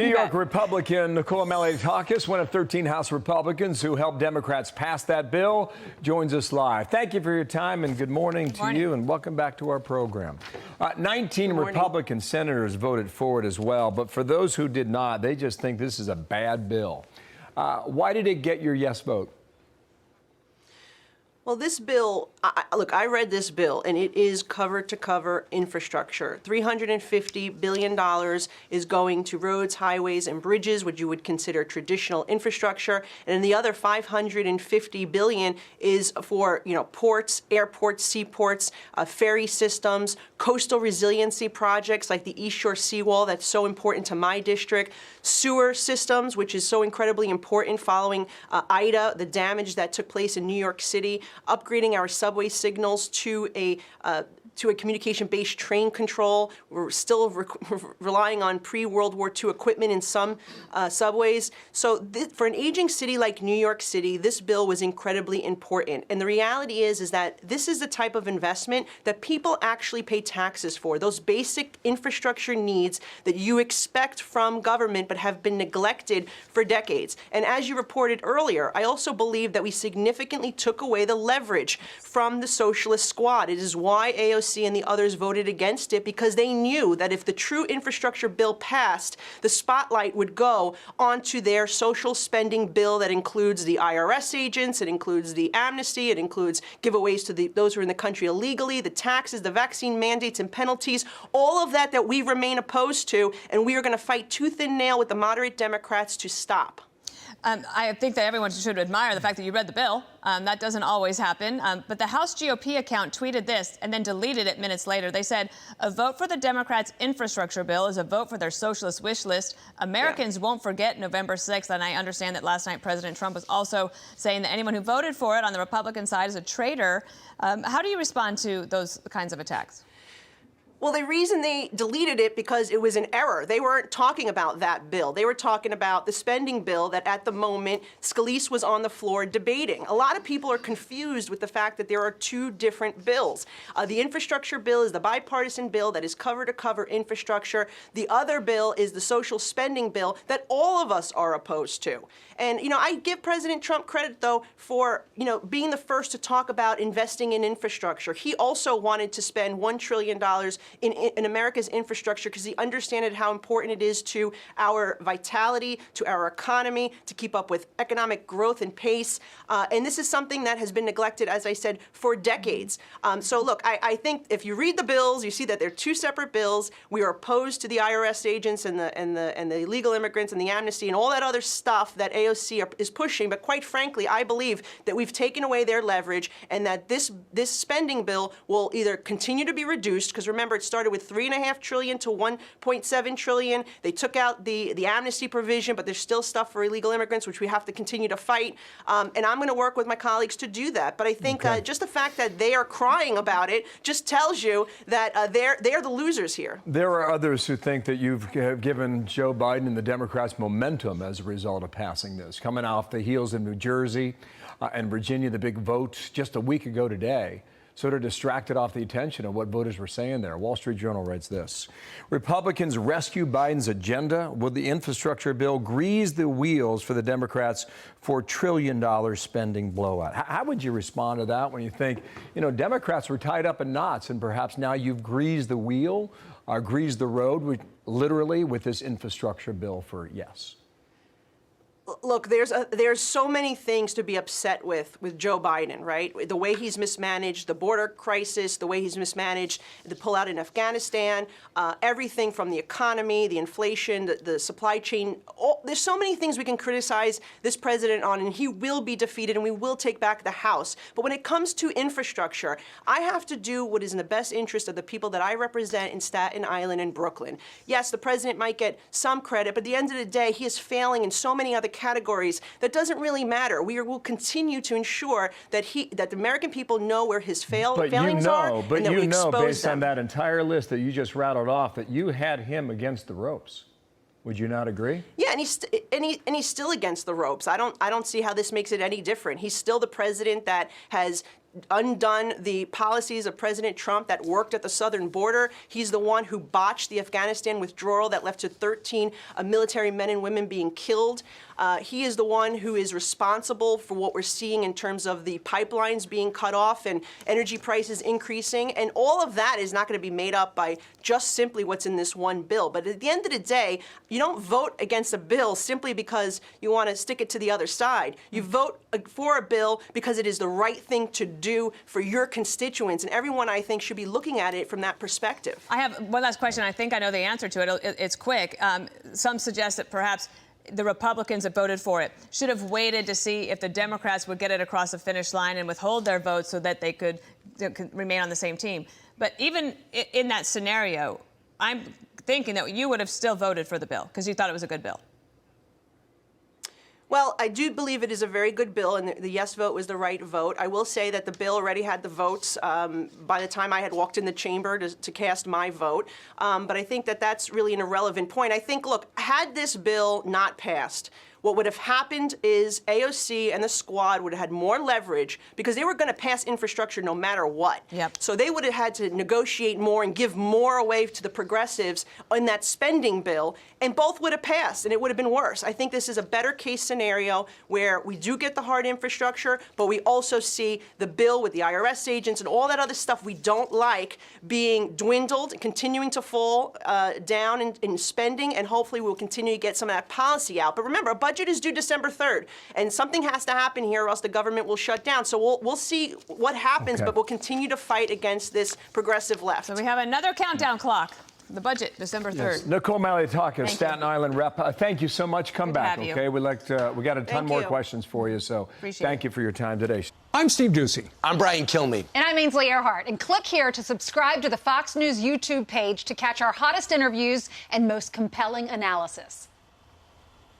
New York Republican Nicole Malliotakis, one of 13 House Republicans who helped Democrats pass that bill, joins us live. Thank you for your time and good morning to you, and welcome back to our program. 19 Republican senators voted for it as well, but for those who did not, they just think this is a bad bill. Why did it get your yes vote? Well, this bill, look, I read this bill, and it is cover-to-cover infrastructure. $350 billion is going to roads, highways, and bridges, which you would consider traditional infrastructure. And then the other $550 billion is for, ports, airports, seaports, ferry systems, coastal resiliency projects like the East Shore Seawall that's so important to my district, sewer systems, which is so incredibly important following Ida, the damage that took place in New York City, upgrading our subway signals to a communication-based train control. We're still relying on pre-World War II equipment in some subways. So for an aging city like New York City, this bill was incredibly important. And the reality is that this is the type of investment that people actually pay taxes for, those basic infrastructure needs that you expect from government but have been neglected for decades. And as you reported earlier, I also believe that we significantly took away the leverage from the socialist squad. It is why AOC and the others voted against it, because they knew that if the true infrastructure bill passed, the spotlight would go onto their social spending bill that includes the IRS agents, it includes the amnesty, it includes giveaways to those who are in the country illegally, the taxes, the vaccine mandates and penalties, all of that we remain opposed to, and we are going to fight tooth and nail with the moderate Democrats to stop. I think that everyone should admire the fact that you read the bill. That doesn't always happen. But the House GOP account tweeted this and then deleted it minutes later. They said, a vote for the Democrats' infrastructure bill is a vote for their socialist wish list. Americans won't forget November 6th. And I understand that last night President Trump was also saying that anyone who voted for it on the Republican side is a traitor. How do you respond to those kinds of attacks? Well, the reason they deleted it because it was an error. They weren't talking about that bill. They were talking about the spending bill that at the moment Scalise was on the floor debating. A lot of people are confused with the fact that there are two different bills. The infrastructure bill is the bipartisan bill that is cover-to-cover infrastructure. The other bill is the social spending bill that all of us are opposed to. And, I give President Trump credit, though, for, being the first to talk about investing in infrastructure. He also wanted to spend $1 trillion in America's infrastructure because he understood how important it is to our vitality, to our economy, to keep up with economic growth and pace. And this is something that has been neglected, as I said, for decades. So look, I think if you read the bills, you see that they're two separate bills. We are opposed to the IRS agents and the illegal immigrants and the amnesty and all that other stuff that AOC is pushing. But quite frankly, I believe that we've taken away their leverage and that this spending bill will either continue to be reduced, because remember, it started with $3.5 trillion to $1.7 trillion. They took out the amnesty provision, but there's still stuff for illegal immigrants, which we have to continue to fight. And I'm going to work with my colleagues to do that. But I think just the fact that they are crying about it just tells you that they're the losers here. There are others who think that you've given Joe Biden and the Democrats momentum as a result of passing this. Coming off the heels in New Jersey and Virginia, the big vote just a week ago today, sort of distracted off the attention of what voters were saying there. Wall Street Journal writes this: Republicans rescue Biden's agenda. Will the infrastructure bill grease the wheels for the Democrats' $4 trillion spending blowout? How would you respond to that when you think, Democrats were tied up in knots and perhaps now you've greased the wheel, greased the road, literally, with this infrastructure bill for yes? Look, there's so many things to be upset with Joe Biden, right? The way he's mismanaged the border crisis, the way he's mismanaged the pullout in Afghanistan, everything from the economy, the inflation, the supply chain. There's so many things we can criticize this president on, and he will be defeated, and we will take back the House. But when it comes to infrastructure, I have to do what is in the best interest of the people that I represent in Staten Island and Brooklyn. Yes, the president might get some credit, but at the end of the day, he is failing in so many other categories that doesn't really matter. We will continue to ensure that the American people know where his failings are, but and that we expose based them. on that entire list that you just rattled off, that you had him against the ropes. Would you not agree? Yeah, and he's still against the ropes. I don't see how this makes it any different. He's still the president that has undone the policies of President Trump that worked at the southern border. He's the one who botched the Afghanistan withdrawal that left to 13 military men and women being killed. He is the one who is responsible for what we're seeing in terms of the pipelines being cut off and energy prices increasing. And all of that is not going to be made up by just simply what's in this one bill. But at the end of the day, you don't vote against a bill simply because you want to stick it to the other side. You vote for a bill because it is the right thing to do for your constituents. And everyone, I think, should be looking at it from that perspective. I have one last question. I think I know the answer to it. It's quick. Some suggest that perhaps the Republicans that voted for it should have waited to see if the Democrats would get it across the finish line and withhold their votes so that they could remain on the same team. But even in that scenario, I'm thinking that you would have still voted for the bill because you thought it was a good bill. Well, I do believe it is a very good bill, and the yes vote was the right vote. I will say that the bill already had the votes by the time I had walked in the chamber to cast my vote. But I think that that's really an irrelevant point. I think, look, had this bill not passed, what would have happened is AOC and the squad would have had more leverage because they were going to pass infrastructure no matter what. Yep. So they would have had to negotiate more and give more away to the progressives in that spending bill, and both would have passed, and it would have been worse. I think this is a better case scenario where we do get the hard infrastructure, but we also see the bill with the IRS agents and all that other stuff we don't like being dwindled, continuing to fall down in spending, and hopefully we'll continue to get some of that policy out. But remember, a budget is due December 3rd, and something has to happen here or else the government will shut down. So we'll see what happens, but we'll continue to fight against this progressive left. So we have another countdown clock. The budget, December 3rd. Yes. Nicole Malliotakis, Staten Island rep. Thank you so much. Come back, okay? We got a ton more questions for you, so thank you for your time today. I'm Steve Ducey. I'm Brian Kilmeade. And I'm Ainsley Earhart. And click here to subscribe to the Fox News YouTube page to catch our hottest interviews and most compelling analysis.